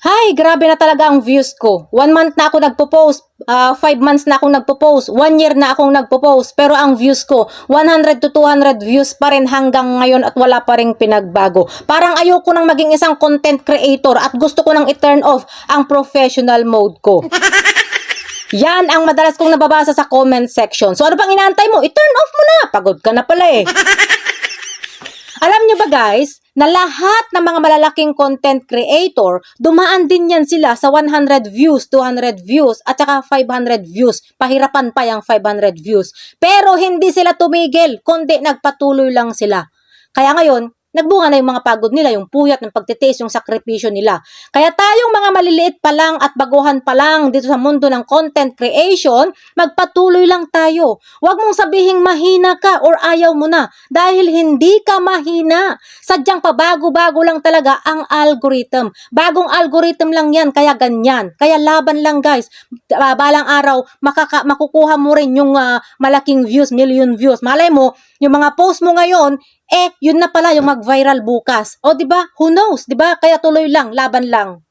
Hay, grabe na talaga ang views ko. 1 month na ako nagpo-post, 5 months na akong nagpo-post, 1 year na akong nagpo-post, pero ang views ko, 100 to 200 views pa rin hanggang ngayon at wala pa ring pinagbago. Parang ayoko nang maging isang content creator at gusto ko nang i-turn off ang professional mode ko. Yan ang madalas kong nababasa sa comment section. So ano pang inaantay mo? I-turn off mo na. Pagod ka na pala eh. Alam nyo ba guys, na lahat ng mga malalaking content creator, dumaan din yan sila sa 100 views, 200 views, at saka 500 views. Pahirapan pa yung 500 views. Pero hindi sila tumigil, kundi nagpatuloy lang sila. Kaya ngayon, nagbunga na yung mga pagod nila, yung puyat ng pagtitiis, yung sakripisyo nila. Kaya tayong mga maliliit pa lang at baguhan pa lang dito sa mundo ng content creation, magpatuloy lang tayo. Huwag mong sabihing mahina ka or ayaw mo na dahil hindi ka mahina. Sadyang pabago-bago lang talaga ang algorithm. Bagong algorithm lang yan, kaya ganyan. Kaya laban lang guys. Balang araw, makukuha mo rin yung malaking views, million views. Malay mo, yung mga post mo ngayon, yun na pala yung mag-viral bukas. O, di ba? Who knows, di ba? Kaya tuloy lang, laban lang.